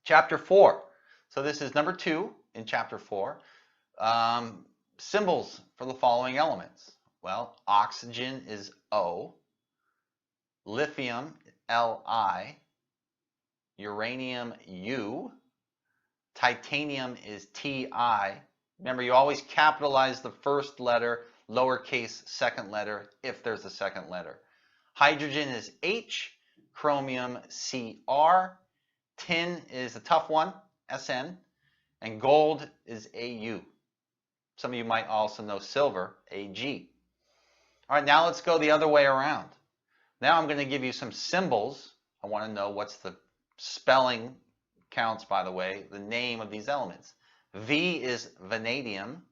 Chapter 4. So this is number 2 in Chapter 4. Symbols for the following elements. Well, oxygen is O, lithium Li, uranium U, titanium is Ti. Remember, you always capitalize the first letter, lowercase second letter, if there's a second letter. Hydrogen is H, chromium Cr, tin is a tough one, Sn, and gold is Au. Some of you might also know silver, Ag. All right, now let's go the other way around. Now I'm going to give you some symbols. I want to know what's the spelling, counts by the way, the name of these elements. V is vanadium,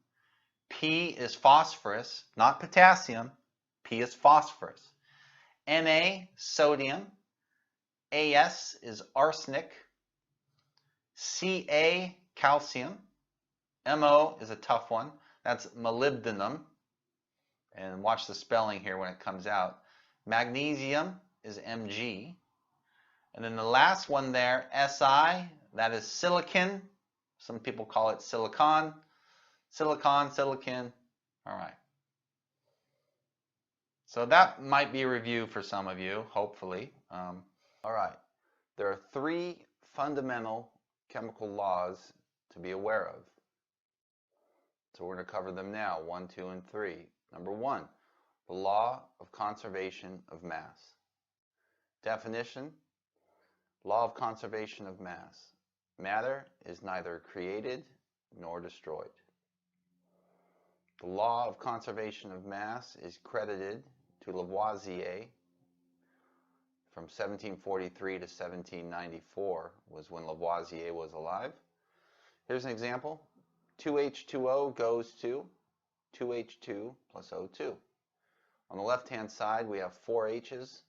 P is phosphorus, not potassium, P is phosphorus. Na, sodium, As is arsenic, Ca, calcium, Mo is a tough one, that's molybdenum, and watch the spelling here when it comes out. Magnesium is Mg, and then the last one there, Si, that is silicon. Some people call it silicon. Silicon. All right. So that might be a review for some of you, hopefully. All right. There are 3 fundamental chemical laws to be aware of. So we're going to cover them now, 1, 2, and 3. Number 1, the law of conservation of mass. Definition, law of conservation of mass. Matter is neither created nor destroyed. The law of conservation of mass is credited to Lavoisier from 1743 to 1794 was when Lavoisier was alive. Here's an example. 2H2O goes to 2H2 plus O2. On the left-hand side, we have 4 H's,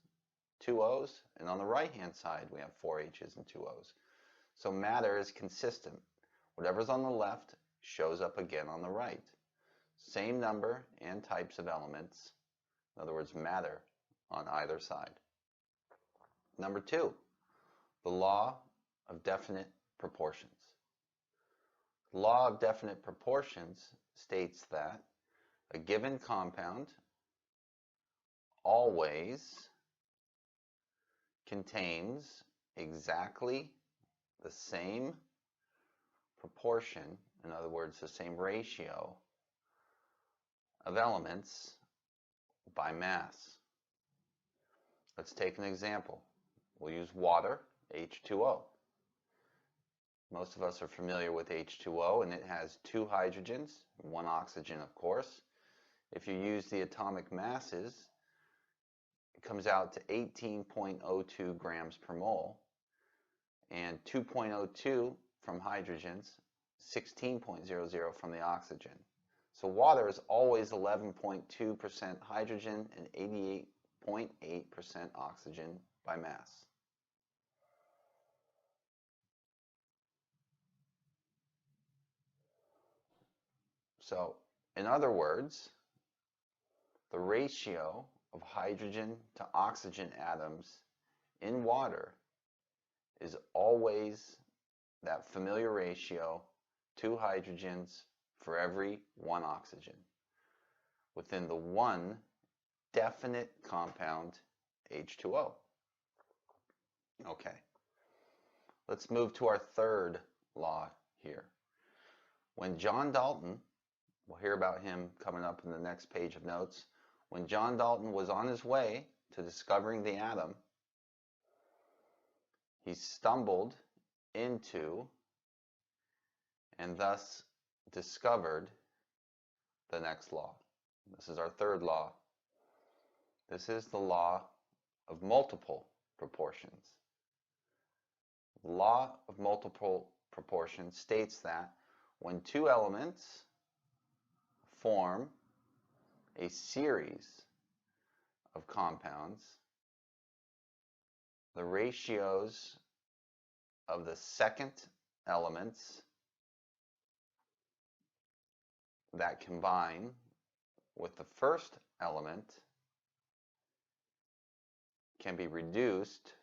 2 O's, and on the right-hand side, we have 4 H's and 2 O's. So matter is consistent. Whatever's on the left shows up again on the right. Same number and types of elements. In other words, matter on either side. Number 2, the law of definite proportions. The law of definite proportions states that a given compound always contains exactly the same proportion, in other words, the same ratio of elements by mass. Let's take an example. We'll use water, H2O. Most of us are familiar with H2O, and it has 2 hydrogens, 1 oxygen, of course. If you use the atomic masses, it comes out to 18.02 grams per mole, and 2.02 from hydrogens, 16.00 from the oxygen. So water is always 11.2% hydrogen and 88.8% oxygen by mass. So, in other words, the ratio of hydrogen to oxygen atoms in water is always that familiar ratio, 2 hydrogens for every 1 oxygen, within the 1 definite compound, H2O. Okay, let's move to our 3rd law here. When John Dalton, we'll hear about him coming up in the next page of notes, when John Dalton was on his way to discovering the atom, he stumbled into and thus discovered the next law. This is our 3rd law. This is the law of multiple proportions. The law of multiple proportions states that when 2 elements form a series of compounds, the ratios of the second elements that combine with the first element can be reduced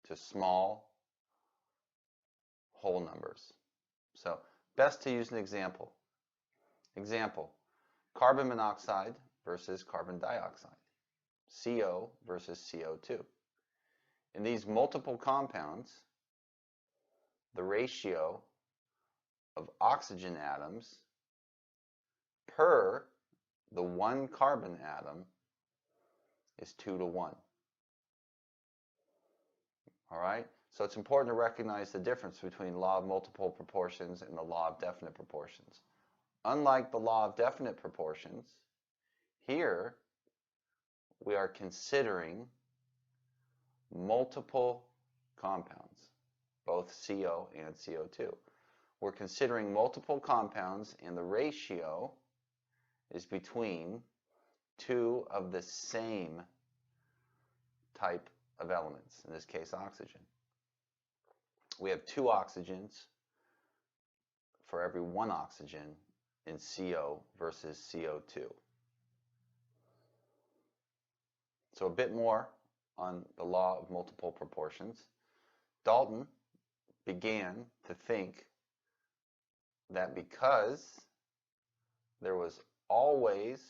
to small whole numbers. So best to use an example. Example, carbon monoxide versus carbon dioxide, CO versus CO2. In these multiple compounds, the ratio of oxygen atoms per the one carbon atom is 2 to 1. All right? So it's important to recognize the difference between law of multiple proportions and the law of definite proportions. Unlike the law of definite proportions, here we are considering multiple compounds, both CO and CO2. We're considering multiple compounds, and the ratio is between two of the same type of elements, in this case oxygen. We have 2 oxygens for every 1 oxygen in CO versus CO2. So a bit more on the law of multiple proportions. Dalton began to think that because there was always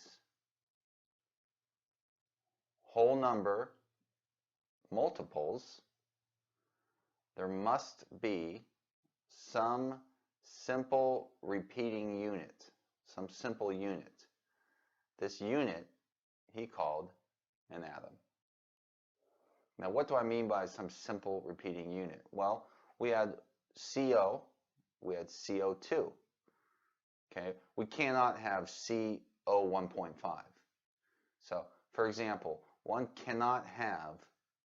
whole number multiples, there must be some simple repeating unit, some simple unit. This unit he called an atom. Now, what do I mean by some simple repeating unit? Well, we had CO, we had CO2. Okay, we cannot have CO 1.5. So, for example, one cannot have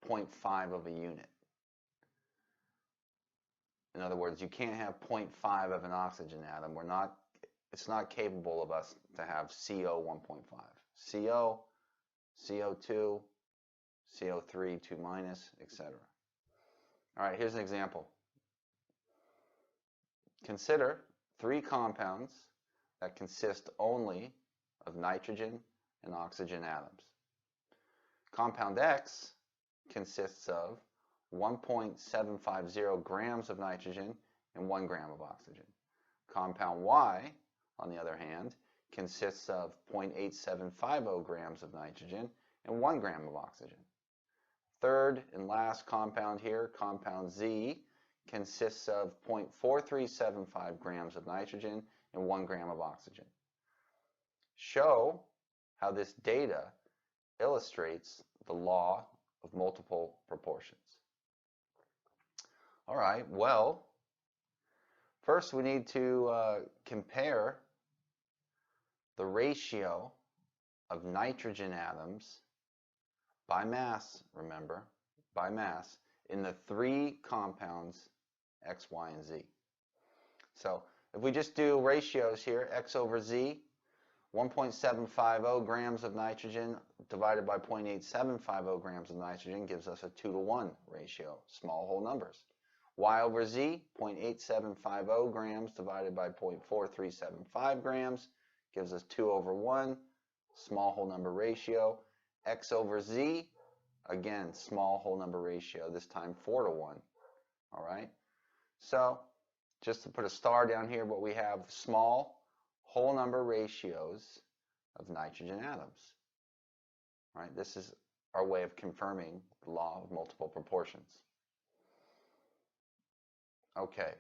0.5 of a unit. In other words, you can't have 0.5 of an oxygen atom. It's not capable of us to have CO 1.5. CO, CO2, CO3, 2 minus, etc. All right, here's an example. Consider 3 compounds that consist only of nitrogen and oxygen atoms. Compound X consists of 1.750 grams of nitrogen and 1 gram of oxygen. Compound Y, on the other hand, consists of 0.8750 grams of nitrogen and 1 gram of oxygen. Third and last compound here, compound Z, consists of 0.4375 grams of nitrogen and 1 gram of oxygen. Show how this data illustrates the law of multiple proportions. All right, well, first we need to compare the ratio of nitrogen atoms by mass, remember, by mass, in the 3 compounds X, Y, and Z. So if we just do ratios here, X over Z, 1.750 grams of nitrogen divided by 0.8750 grams of nitrogen gives us a 2 to 1 ratio, small whole numbers. Y over Z, 0.8750 grams divided by 0.4375 grams gives us 2 over 1, small whole number ratio. X over Z, again, small whole number ratio, this time 4 to 1. All right? So, just to put a star down here, what we have, small whole number ratios of nitrogen atoms. All right? This is our way of confirming the law of multiple proportions. Okay,